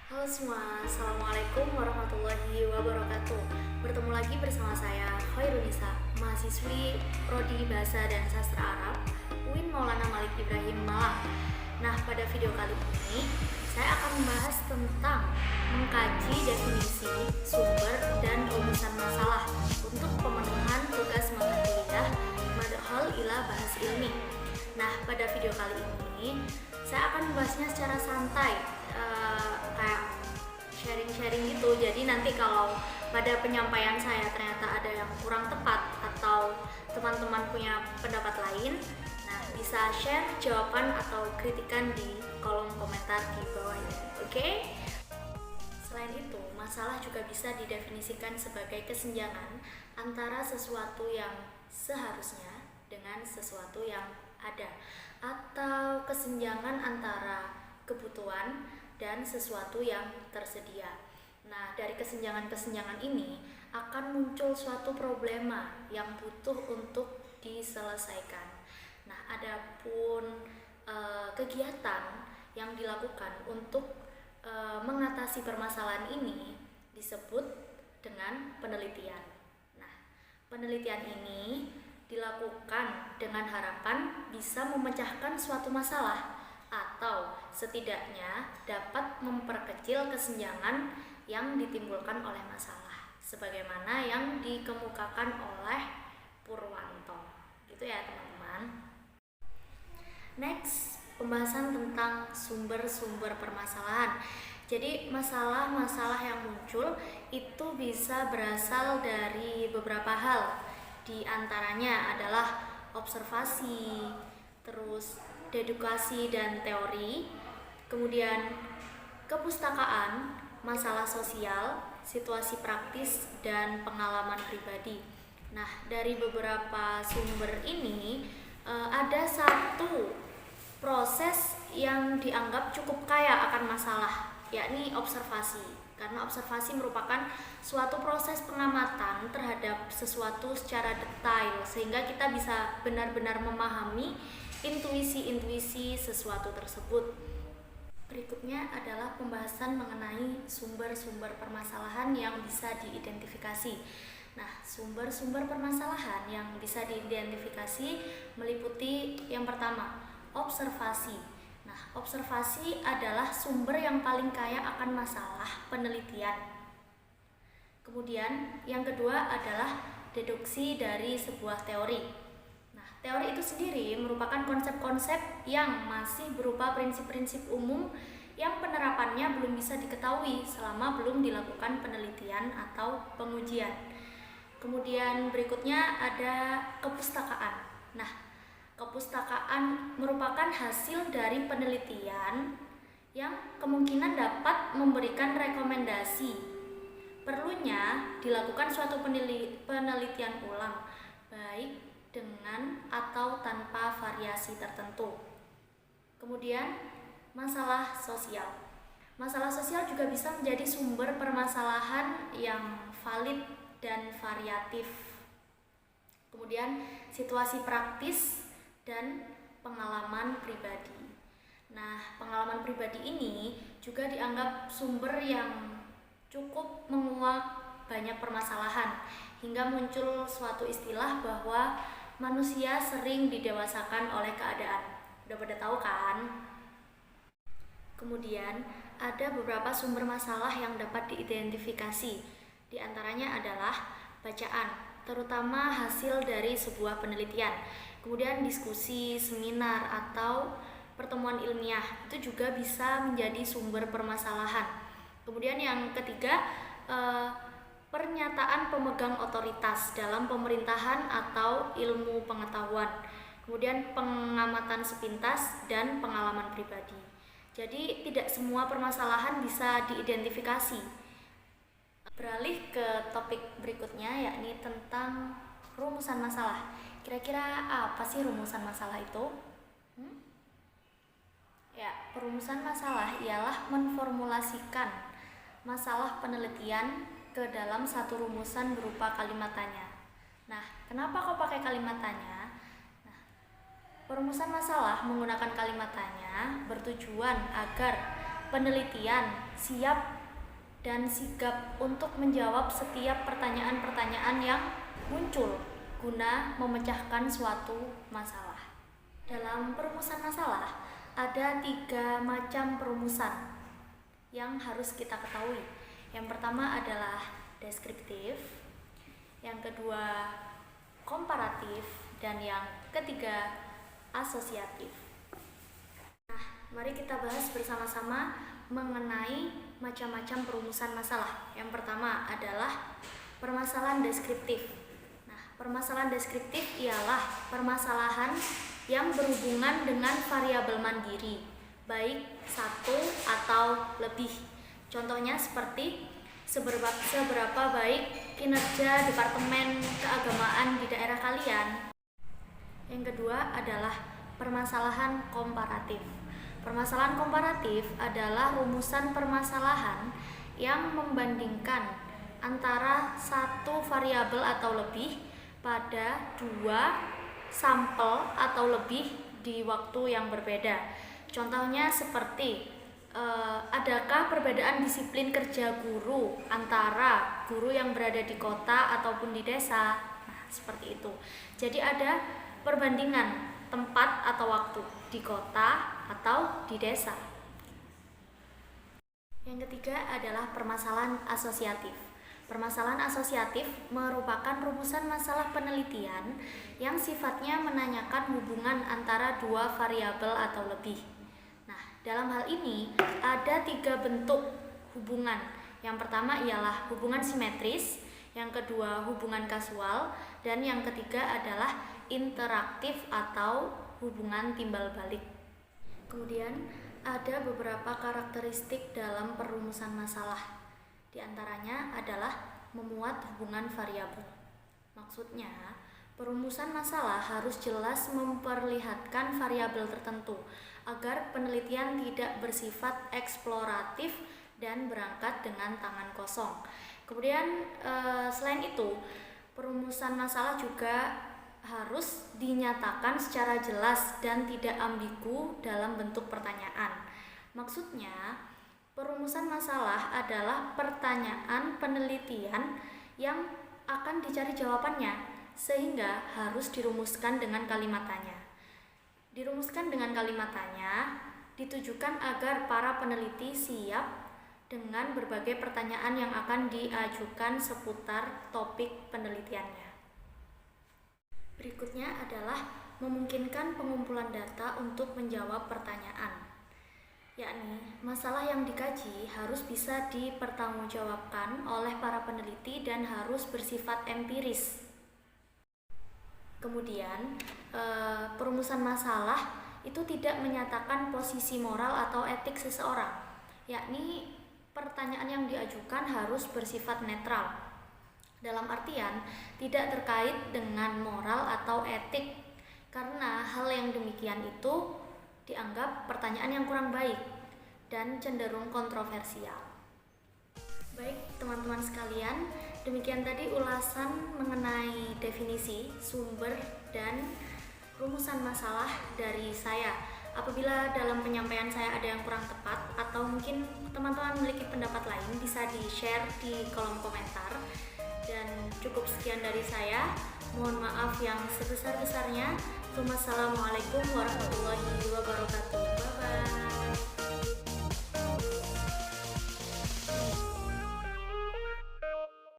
Halo semua, Assalamualaikum warahmatullahi wabarakatuh. Bertemu lagi bersama saya, Khairunisa, mahasiswi Prodi Bahasa dan Sastra Arab UIN Maulana Malik Ibrahim Malang. Nah, pada video kali ini saya akan membahas tentang mengkaji definisi, sumber, dan rumusan masalah untuk pemenuhan tugas mata kuliah Madhal ila Bahas Ilmi. Nah, pada video kali ini saya akan membahasnya secara santai, kayak sharing-sharing gitu. Jadi nanti kalau pada penyampaian saya ternyata ada yang kurang tepat atau teman-teman punya pendapat lain, nah bisa share jawaban atau kritikan di kolom komentar di bawah ini. Oke? Selain itu, masalah juga bisa didefinisikan sebagai kesenjangan antara sesuatu yang seharusnya dengan sesuatu yang ada, atau kesenjangan antara kebutuhan dan sesuatu yang tersedia. Nah, dari kesenjangan-kesenjangan ini akan muncul suatu problema yang butuh untuk diselesaikan. Nah, adapun kegiatan yang dilakukan untuk mengatasi permasalahan ini disebut dengan penelitian. Nah, penelitian ini dilakukan dengan harapan bisa memecahkan suatu masalah atau setidaknya dapat memperkecil kesenjangan yang ditimbulkan oleh masalah, sebagaimana yang dikemukakan oleh Purwanto. Gitu ya, teman-teman. Next, pembahasan tentang sumber-sumber permasalahan. Jadi masalah-masalah yang muncul itu bisa berasal dari beberapa hal. Di antaranya adalah observasi, terus dedukasi dan teori, kemudian kepustakaan, masalah sosial, situasi praktis, dan pengalaman pribadi. Nah, dari beberapa sumber ini ada satu proses yang dianggap cukup kaya akan masalah, yakni observasi. Karena observasi merupakan suatu proses pengamatan terhadap sesuatu secara detail, sehingga kita bisa benar-benar memahami intuisi-intuisi sesuatu tersebut. Berikutnya adalah pembahasan mengenai sumber-sumber permasalahan yang bisa diidentifikasi. Nah, sumber-sumber permasalahan yang bisa diidentifikasi meliputi yang pertama, observasi. Nah, observasi adalah sumber yang paling kaya akan masalah penelitian. Kemudian, yang kedua adalah deduksi dari sebuah teori. Nah, teori itu sendiri merupakan konsep-konsep yang masih berupa prinsip-prinsip umum yang penerapannya belum bisa diketahui selama belum dilakukan penelitian atau pengujian. Kemudian berikutnya ada kepustakaan. Nah, kepustakaan merupakan hasil dari penelitian yang kemungkinan dapat memberikan rekomendasi. Perlunya dilakukan suatu penelitian ulang, baik dengan atau tanpa variasi tertentu. Kemudian, masalah sosial. Masalah sosial juga bisa menjadi sumber permasalahan yang valid dan variatif. Kemudian, situasi praktis dan pengalaman pribadi. Nah, pengalaman pribadi ini juga dianggap sumber yang cukup menguak banyak permasalahan, hingga muncul suatu istilah bahwa manusia sering didewasakan oleh keadaan. Udah pada tahu kan? Kemudian, ada beberapa sumber masalah yang dapat diidentifikasi. Di antaranya adalah bacaan, terutama hasil dari sebuah penelitian. Kemudian diskusi, seminar, atau pertemuan ilmiah itu juga bisa menjadi sumber permasalahan. Kemudian yang ketiga, pernyataan pemegang otoritas dalam pemerintahan atau ilmu pengetahuan. Kemudian pengamatan sepintas dan pengalaman pribadi. Jadi tidak semua permasalahan bisa diidentifikasi. Beralih ke topik berikutnya, yakni tentang rumusan masalah. Kira-kira apa sih rumusan masalah itu? Ya, perumusan masalah ialah menformulasikan masalah penelitian ke dalam satu rumusan berupa kalimat tanya. Nah, kenapa kok pakai kalimat tanya? Perumusan masalah menggunakan kalimat tanya bertujuan agar penelitian siap dan sigap untuk menjawab setiap pertanyaan-pertanyaan yang muncul guna memecahkan suatu masalah. Dalam perumusan masalah, ada 3 macam perumusan yang harus kita ketahui. Yang pertama adalah deskriptif, yang kedua komparatif, dan yang ketiga asosiatif. Nah, mari kita bahas bersama-sama mengenai macam-macam perumusan masalah. Yang pertama adalah permasalahan deskriptif. Nah, permasalahan deskriptif ialah permasalahan yang berhubungan dengan variabel mandiri, baik satu atau lebih. Contohnya seperti seberapa baik kinerja Departemen Keagamaan di daerah kalian. Yang kedua adalah permasalahan komparatif. Permasalahan komparatif adalah rumusan permasalahan yang membandingkan antara satu variabel atau lebih pada 2 sampel atau lebih di waktu yang berbeda. Contohnya seperti adakah perbedaan disiplin kerja guru antara guru yang berada di kota ataupun di desa? Nah, seperti itu. Jadi ada perbandingan tempat atau waktu di kota atau di desa. Yang ketiga adalah permasalahan asosiatif. Permasalahan asosiatif merupakan rumusan masalah penelitian yang sifatnya menanyakan hubungan antara 2 variabel atau lebih. Nah, dalam hal ini ada 3 bentuk hubungan. Yang pertama ialah hubungan simetris, yang kedua hubungan kasual, dan yang ketiga adalah interaktif atau hubungan timbal balik. Kemudian ada beberapa karakteristik dalam perumusan masalah. Di antaranya adalah memuat hubungan variabel. Maksudnya, perumusan masalah harus jelas memperlihatkan variabel tertentu agar penelitian tidak bersifat eksploratif dan berangkat dengan tangan kosong. Kemudian selain itu, perumusan masalah juga harus dinyatakan secara jelas dan tidak ambigu dalam bentuk pertanyaan. Maksudnya, perumusan masalah adalah pertanyaan penelitian yang akan dicari jawabannya, sehingga harus dirumuskan dengan kalimat tanya. Dirumuskan dengan kalimat tanya ditujukan agar para peneliti siap dengan berbagai pertanyaan yang akan diajukan seputar topik penelitiannya. Berikutnya adalah memungkinkan pengumpulan data untuk menjawab pertanyaan, yakni masalah yang dikaji harus bisa dipertanggungjawabkan oleh para peneliti dan harus bersifat empiris. Kemudian, perumusan masalah itu tidak menyatakan posisi moral atau etik seseorang, yakni pertanyaan yang diajukan harus bersifat netral. Dalam artian tidak terkait dengan moral atau etik, karena hal yang demikian itu dianggap pertanyaan yang kurang baik dan cenderung kontroversial. Baik teman-teman sekalian, demikian tadi ulasan mengenai definisi, sumber, dan rumusan masalah dari saya. Apabila dalam penyampaian saya ada yang kurang tepat atau mungkin teman-teman memiliki pendapat lain, bisa di-share di kolom komentar. Dan cukup sekian dari saya. Mohon maaf yang sebesar-besarnya. Wassalamualaikum warahmatullahi wabarakatuh.